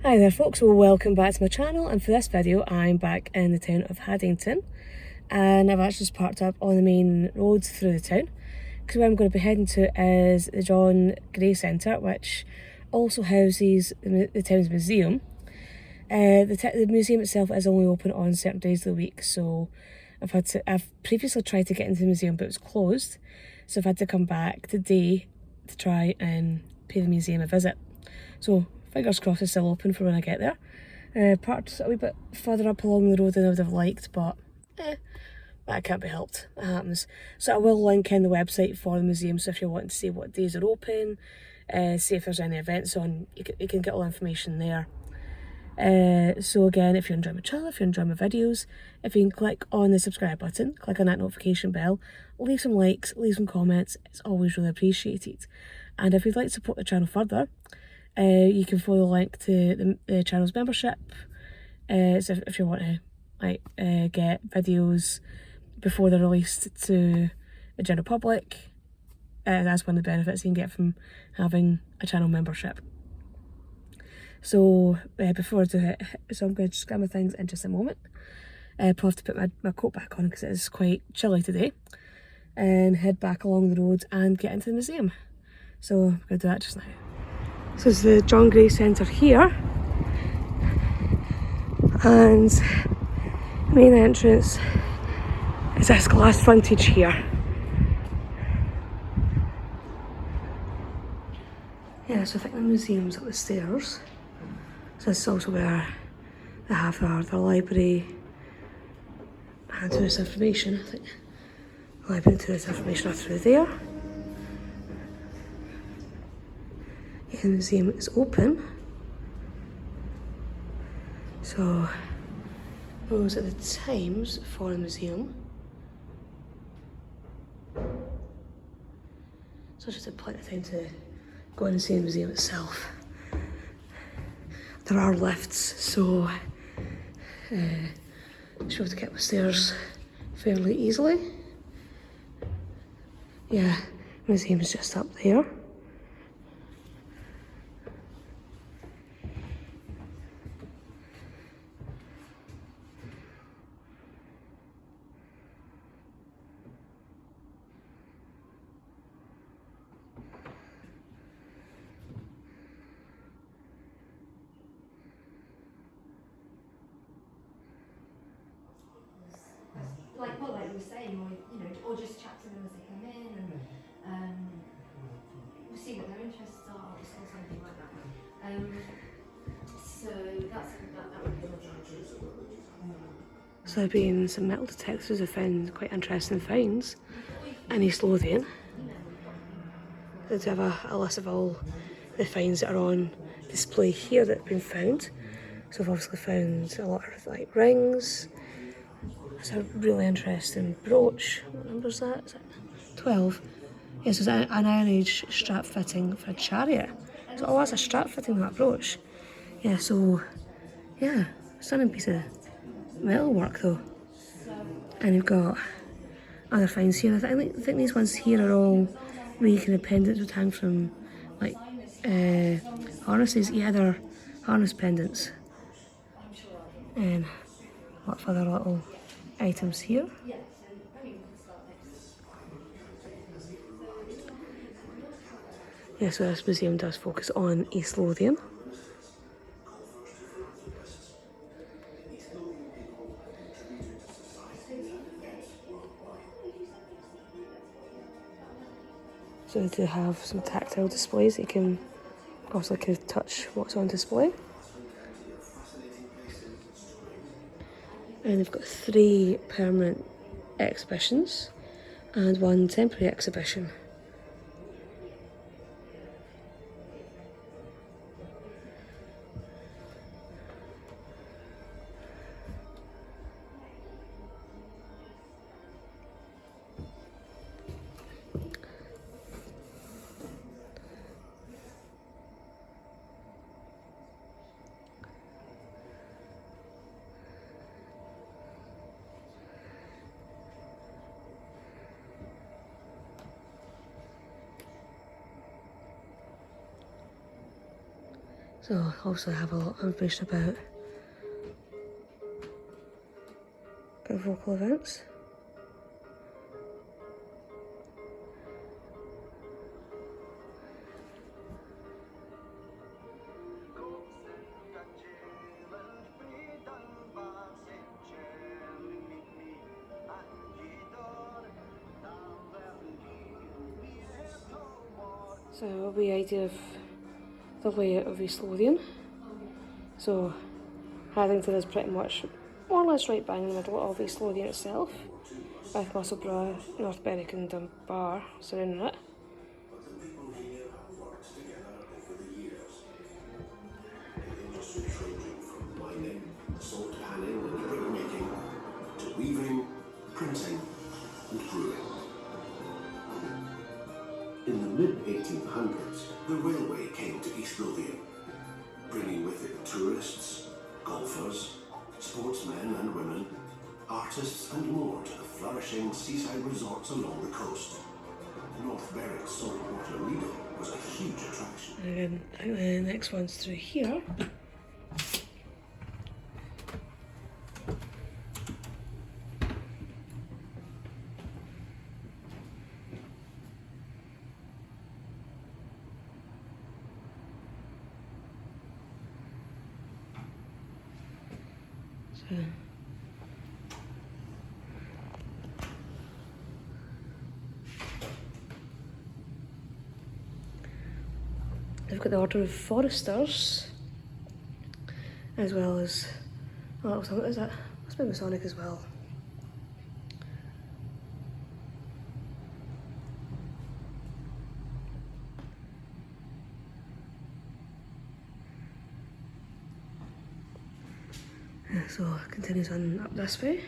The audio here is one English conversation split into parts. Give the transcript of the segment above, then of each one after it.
Hi there folks, well welcome back to my channel, and for this video I'm back in the town of Haddington, and I've actually just parked up on the main road through the town because where I'm going to be heading to is the John Gray Centre, which also houses the town's museum. The museum itself is only open on certain days of the week, so I've previously tried to get into the museum but it was closed, so I've had to come back today to try and pay the museum a visit. So fingers crossed it's still open for when I get there. Parked a wee bit further up along the road than I would have liked, but that can't be helped. It happens. So I will link in the website for the museum, so if you're wanting to see what days are open, see if there's any events on, you can get all the information there. So again, if you enjoy my channel, if you enjoy my videos, if you can click on the subscribe button, click on that notification bell, leave some likes, leave some comments, it's always really appreciated. And if you'd like to support the channel further, you can follow the link to the channel's membership. So if you want to get videos before they're released to the general public, that's one of the benefits you can get from having a channel membership. So before I do it, so I'm going to just grab my things in just a moment. Probably have to put my coat back on because it is quite chilly today, and head back along the road and get into the museum. So I'm going to do that just now. So it's the John Gray Centre here, and the main entrance is this glass frontage here. Yeah, so I think the museum's up the stairs. So this is also where they have their library and tourist information. I think library and tourist information are through there. Yeah, the museum is open. So those are the times for the museum. So just a plenty of time to go in and see the museum itself. There are lifts, so you should be able to get up the stairs fairly easily. Yeah, the museum's just up there. Like you were saying, or just chat to them as they come in, and we'll see what their interests are, or something like that. So that would be lovely. So there have been some metal detectors have found quite interesting finds in East Lothian. They do have a list of all the finds that are on display here that have been found. So we've obviously found a lot of like rings. It's a really interesting brooch. What number is that? Is it 12? Yes, it's an Iron Age strap fitting for a chariot. So, oh, that's a strap fitting, that brooch. Yeah, so, yeah, stunning piece of metal work though. And you've got other finds here. I think these ones here are all wee kind of pendants would hang from, like, harnesses. Yeah, they're harness pendants. And a lot of other little items here. Yeah, so this museum does focus on East Lothian. So they do have some tactile displays that you can also kind of touch what's on display. And they've got 3 permanent exhibitions and 1 temporary exhibition. So also have a lot of information about vocal events. So a wee idea of the layout of East Lothian. So Haddington is pretty much more or less right bang in the middle of East Lothian itself, with Musselburgh, North Berwick and Dunbar surrounding it. Industry ranging from mining, salt panning and brickmaking to weaving, printing and brewing. In the mid-1800s, the railway came to East Lothian, bringing with it tourists, golfers, sportsmen and women, artists and more to the flourishing seaside resorts along the coast. North Berwick's saltwater meadow was a huge attraction. And I think the next one's through here. So they've got the Order of Foresters, as well as, oh, what is that? Must be Masonic as well. So it continues on up this way.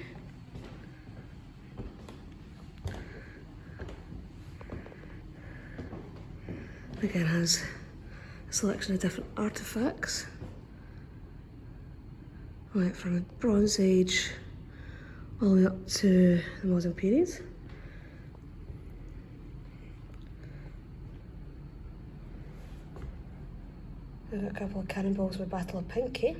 Again has a selection of different artefacts, right from the Bronze Age all the way up to the modern period. We've got a couple of cannonballs with Battle of Pinkie.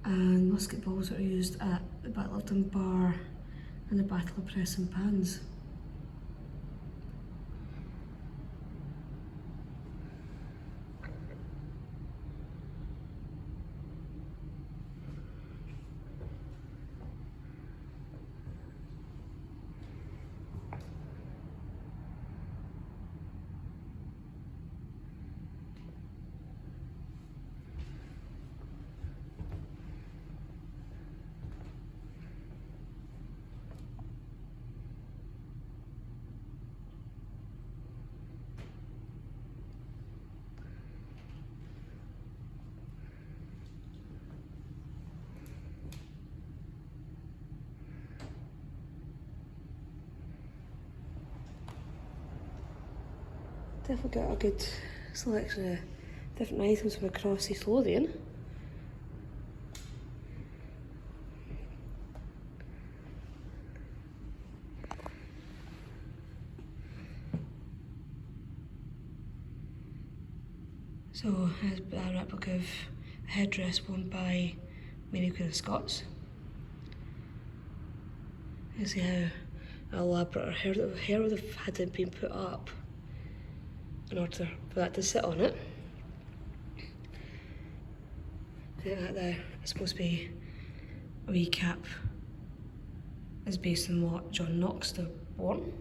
And musket balls that are used at the Battle of Dunbar and the Battle of Press and Pans. Definitely got a good selection of different items from across East Lothian. So here's a replica of a headdress worn by Mary Queen of Scots. You see how elaborate her hair would have had to been put up in order for that to sit on it. That there is supposed to be a wee cap, is based on what John Knox had worn.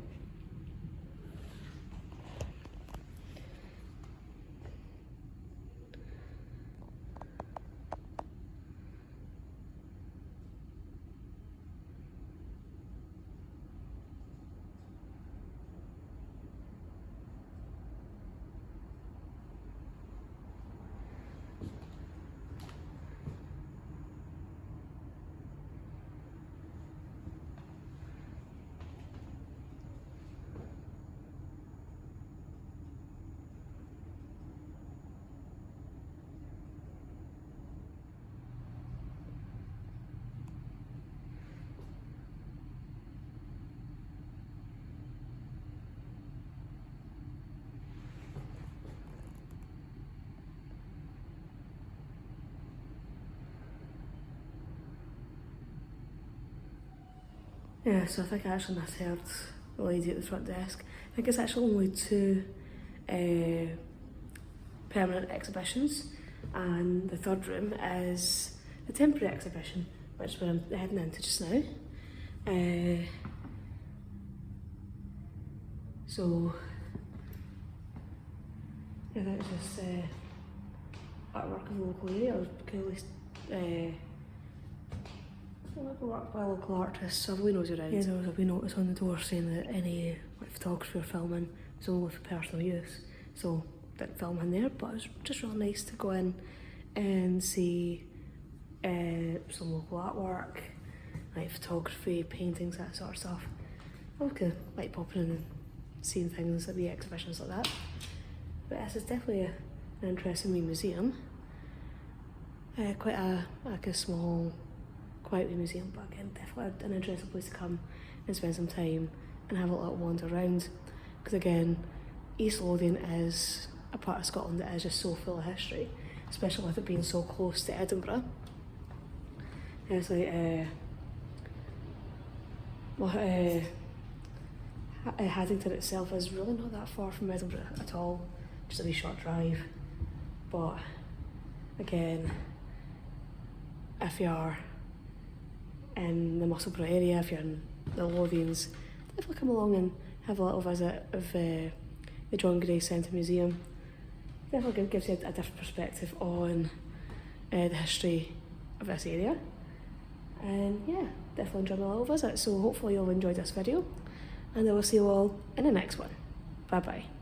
Yeah, so I think I actually misheard the lady at the front desk. I think it's actually only 2 permanent exhibitions, and the third room is the temporary exhibition, which is where I'm heading into just now. So yeah, that's just artwork of the local area, or coolly work by local artists, so I've wee nosy around. Yeah, there was a wee notice on the door saying that any photography or filming was only for personal use, so didn't film in there, but it was just really nice to go in and see some local artwork, like photography, paintings, that sort of stuff. I kind of like popping in and seeing things at wee exhibitions like that. But this is definitely an interesting wee museum. Quite a small, quiet wee museum, but again, definitely an interesting place to come and spend some time and have a little wander around. Because again, East Lothian is a part of Scotland that is just so full of history, especially with it being so close to Edinburgh. It's like Haddington itself is really not that far from Edinburgh at all, just a wee short drive. But again, if you're in the Musselburgh area, if you're in the Lothians, definitely come along and have a little visit of the John Gray Centre Museum. Definitely gives you a different perspective on the history of this area. And yeah, definitely enjoyed my little visit. So hopefully you'll enjoy this video, and I will see you all in the next one. Bye bye.